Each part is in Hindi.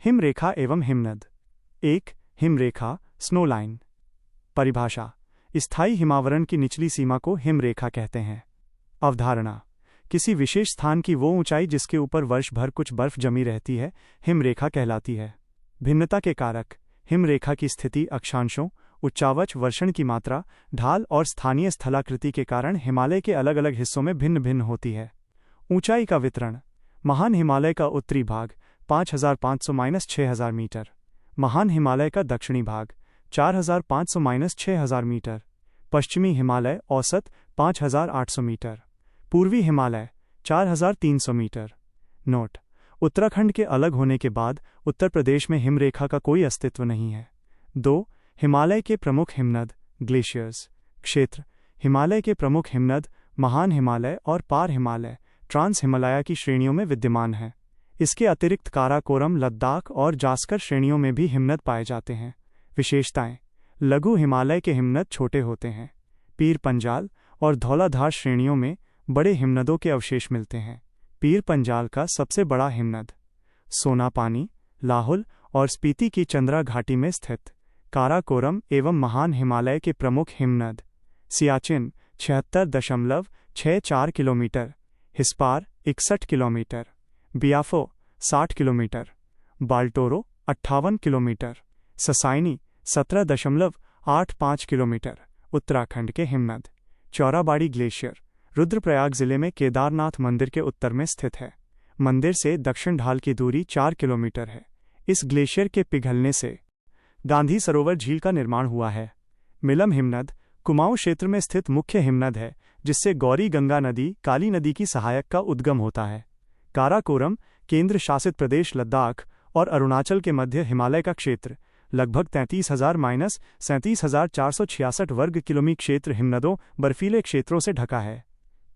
हिमरेखा एवं हिमनद। 1. हिमरेखा, स्नो लाइन। परिभाषा: स्थायी हिमावरण की निचली सीमा को हिमरेखा कहते हैं। अवधारणा: किसी विशेष स्थान की वो ऊंचाई जिसके ऊपर वर्ष भर कुछ बर्फ जमी रहती है, हिमरेखा कहलाती है। भिन्नता के कारक: हिमरेखा की स्थिति अक्षांशों, उच्चावच वर्षण की मात्रा, ढाल और स्थानीय स्थलाकृति के कारण हिमालय के अलग अलग हिस्सों में भिन्न भिन्न होती है। ऊंचाई का वितरण: महान हिमालय का उत्तरी भाग 5500-6000 मीटर, महान हिमालय का दक्षिणी भाग 4500-6000 मीटर, पश्चिमी हिमालय औसत 5800 मीटर, पूर्वी हिमालय 4300 मीटर। नोट: उत्तराखंड के अलग होने के बाद उत्तर प्रदेश में हिमरेखा का कोई अस्तित्व नहीं है। 2. हिमालय के प्रमुख हिमनद, ग्लेशियर्स। क्षेत्र: हिमालय के प्रमुख हिमनद महान हिमालय और पार हिमालय, ट्रांस हिमालय की श्रेणियों में विद्यमान हैं। इसके अतिरिक्त काराकोरम, लद्दाख और जास्कर श्रेणियों में भी हिमनद पाए जाते हैं। विशेषताएं: लघु हिमालय के हिमनद छोटे होते हैं। पीर पंजाल और धौलाधार श्रेणियों में बड़े हिमनदों के अवशेष मिलते हैं। पीर पंजाल का सबसे बड़ा हिमनद सोनापानी, लाहुल और स्पीति की चंद्रा घाटी में स्थित काराकोरम एवं महान हिमालय के प्रमुख हिमनद Siachen 76.64 kilometre, Hispar 61 kilometre, Biafo 60 kilometre, Baltoro 58 kilometre, Sasaini 17.85 kilometre. Uttarakhand के हिमनद: चौराबाड़ी ग्लेशियर रुद्रप्रयाग जिले में केदारनाथ मंदिर के उत्तर में स्थित है। मंदिर से दक्षिण ढाल की दूरी 4 किलोमीटर है। इस ग्लेशियर के पिघलने से गांधी सरोवर झील का निर्माण हुआ है। मिलम हिमनद कुमाऊं क्षेत्र में स्थित मुख्य हिमनद है, जिससे गौरी गंगा नदी, काली नदी की सहायक का उद्गम होता है। काराकोरम केंद्र शासित प्रदेश लद्दाख और अरुणाचल के मध्य हिमालय का क्षेत्र लगभग 33,000-37,466 वर्ग किलोमीटर क्षेत्र हिमनदों बर्फीले क्षेत्रों से ढका है।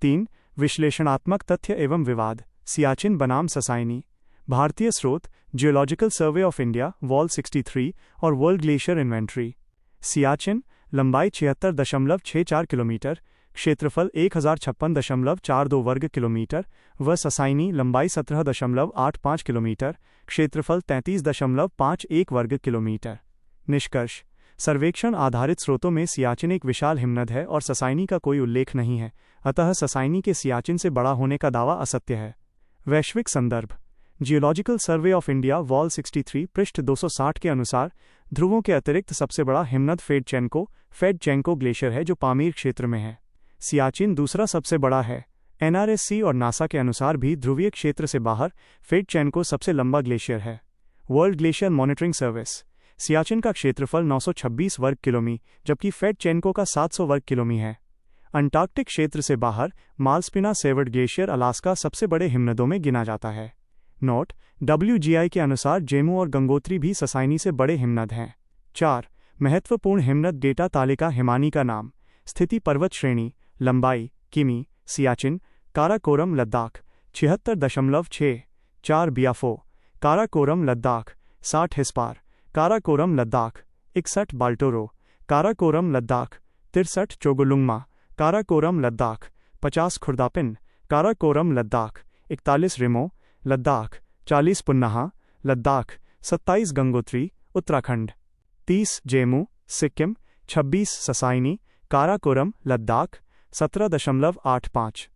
3. विश्लेषणात्मक तथ्य एवं विवाद: सियाचिन बनाम ससाइनी। भारतीय स्रोत: geological survey of India, wall 63 और वर्ल्ड ग्लेशियर इन्वेंट्री। सियाचिन लंबाई 76.64 किलोमीटर, क्षेत्रफल 1056.42 वर्ग किलोमीटर व ससाइनी लंबाई 17.85 किलोमीटर, क्षेत्रफल 33.51 वर्ग किलोमीटर। निष्कर्ष: सर्वेक्षण आधारित स्रोतों में सियाचिन एक विशाल हिमनद है और ससाइनी का कोई उल्लेख नहीं है, अतः ससाइनी के सियाचिन से बड़ा होने का दावा असत्य है। वैश्विक संदर्भ: geological survey of India, wall 63, पृष्ठ 260 के अनुसार ध्रुवों के अतिरिक्त सबसे बड़ा हिमनद फेडचेंको ग्लेशियर है, जो पामीर क्षेत्र में है। सियाचिन दूसरा सबसे बड़ा है। एनआरएससी और नासा के अनुसार भी ध्रुवीय क्षेत्र से बाहर फेडचेंको सबसे लंबा ग्लेशियर है। World glacier monitoring service: Siachen का क्षेत्रफल 926 वर्ग किलोमीटर, जबकि फेडचेंको का 700 वर्ग किलोमीटर है। अंटार्कटिक क्षेत्र से बाहर मालस्पीना सेवर्ड ग्लेशियर अलास्का सबसे बड़े हिमनदों में गिना जाता है। नोट: WGI के अनुसार जेमू और गंगोत्री भी ससाइनी से बड़े हिमनद हैं। 4. महत्वपूर्ण हिमनद डेटा तालिका: हिमानी का नाम, स्थिति पर्वत श्रेणी, लंबाई किमी, सियाचिन, काराकोरम लद्दाख 76.64 बियाफो, काराकोरम लद्दाख 60 हिस्पार, काराकोरम लद्दाख 61 बाल्टोरो, काराकोरम लद्दाख 63 चोगुलुंगमा, काराकोरम लद्दाख 50 खुर्दापिन, काराकोरम लद्दाख 41 रिमो, लद्दाख 40 पुन्नाहा, लद्दाख 27 गंगोत्री, उत्तराखंड 30 जेमू, सिक्किम 26 ससाइनी, काराकोरम लद्दाख 17.85।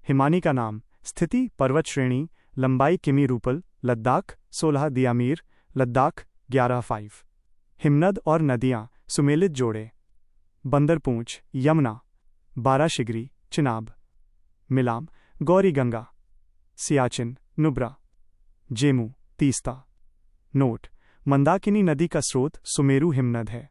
हिमानी का नाम, स्थिति पर्वत श्रेणी, लंबाई किमी रूपल, लद्दाख 16 दियामीर, लद्दाख 11.5। हिमनद और नदियाँ सुमेलित जोड़े: बंदरपूंछ, यमुना, बाराशिगरी, चिनाब, मिलाम, गौरी गंगा, सियाचिन, नुब्रा, जेमू, तीस्ता। नोट: मंदाकिनी नदी का स्रोत सुमेरु हिमनद है।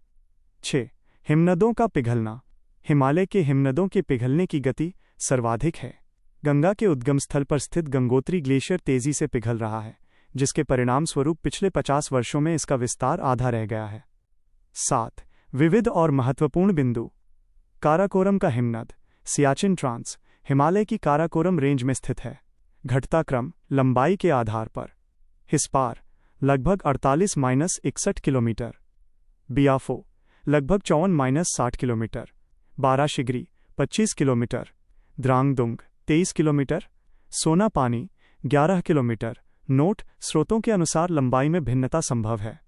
6. हिमनदों का पिघलना: हिमालय के हिमनदों के पिघलने की गति सर्वाधिक है। गंगा के उद्गम स्थल पर स्थित गंगोत्री ग्लेशियर तेजी से पिघल रहा है, जिसके परिणाम स्वरूप पिछले 50 वर्षों में इसका विस्तार आधा रह गया है। 7. विविध और महत्वपूर्ण बिंदु: काराकोरम का हिमनद सियाचिन ट्रांस हिमालय की काराकोरम रेंज में स्थित है। घटता क्रम लंबाई के आधार पर: हिस्पार लगभग 48-61 किलोमीटर, बियाफो लगभग 54-60 kilometre, Barashigri 25 kilometre, Drangdrung 23 kilometre, Sonapani 11 kilometre, note: स्रोतों के अनुसार लंबाई में भिन्नता संभव है।